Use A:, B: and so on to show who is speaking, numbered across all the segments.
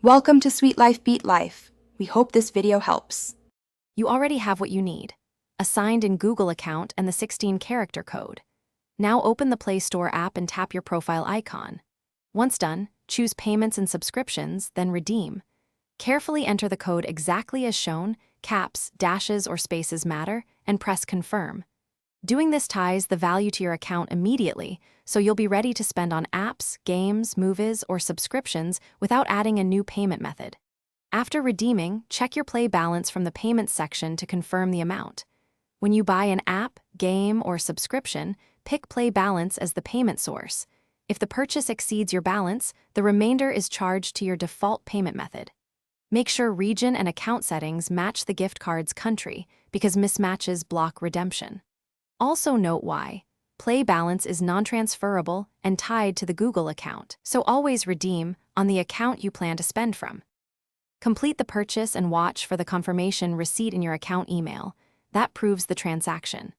A: Welcome to Sweet Life Beat Life. We hope this video helps.
B: You already have what you need: a signed-in Google account and the 16-character code. Now open the Play Store app and tap your profile icon. Once done, choose Payments and Subscriptions, then Redeem. Carefully enter the code exactly as shown, caps, dashes, or spaces matter, and press Confirm. Doing this ties the value to your account immediately, so you'll be ready to spend on apps, games, movies, or subscriptions without adding a new payment method. After redeeming, check your Play balance from the Payments section to confirm the amount. When you buy an app, game, or subscription, pick Play balance as the payment source. If the purchase exceeds your balance, the remainder is charged to your default payment method. Make sure region and account settings match the gift card's country, because mismatches block redemption. Also note why. Play balance is non-transferable and tied to the Google account, so always redeem on the account you plan to spend from. Complete the purchase and watch for the confirmation receipt in your account email. That proves the transaction.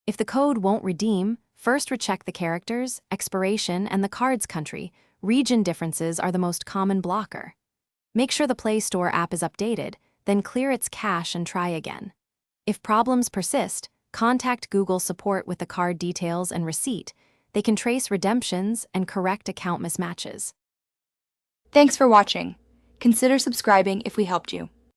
B: If the code won't redeem, first recheck the characters, expiration, and the card's country. Region differences are the most common blocker. Make sure the Play Store app is updated, then clear its cache and try again. If problems persist, contact Google support with the card details and receipt. They can trace redemptions and correct account mismatches.
A: Thanks for watching. Consider subscribing if we helped you.